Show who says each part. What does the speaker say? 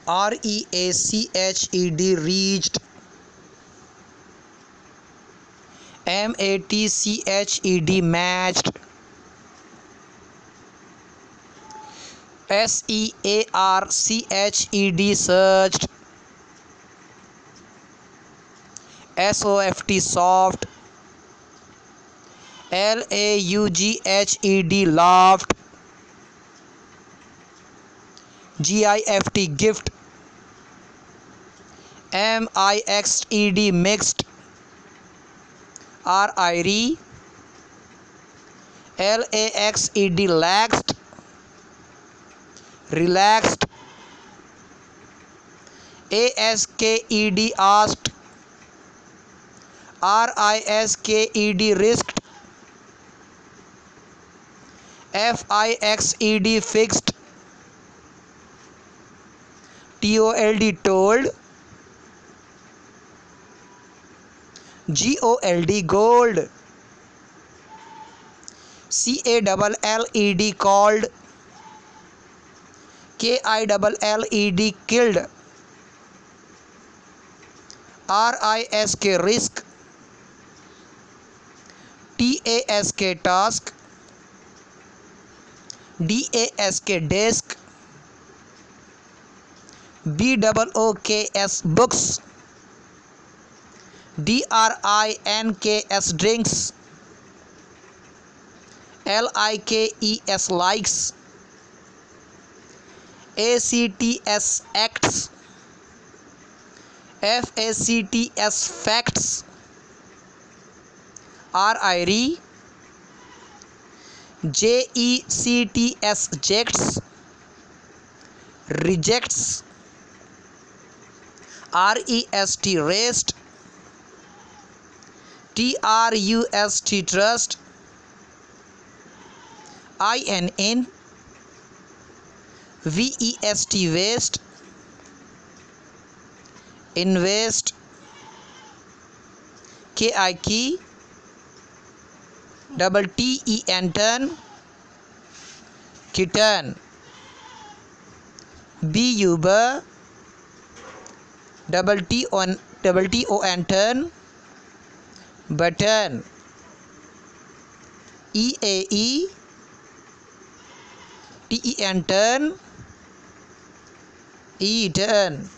Speaker 1: REACHED reached. MATCHED matched. SEARCHED searched. SOFT soft. LAUGHED laughed. GIFT gift. MIXED mixed. RIRE LAXED laxed. Relaxed. ASKED asked. RISKED risked. FIXED fixed. TOLD told. GOLD gold. CALLED called. KILLED killed. RISK risk. TASK task. DASK desk. BOOKS books. DRINKS drinks. LIKES likes. ACTS acts. FACTS facts. RIRE JECTS jects. Rejects. REST rest. TRUST trust. INN VEST waste. Invest. KI key. TEN turn. Kitten. BUBER TON turn. Button. EAE TEN turn. E turn.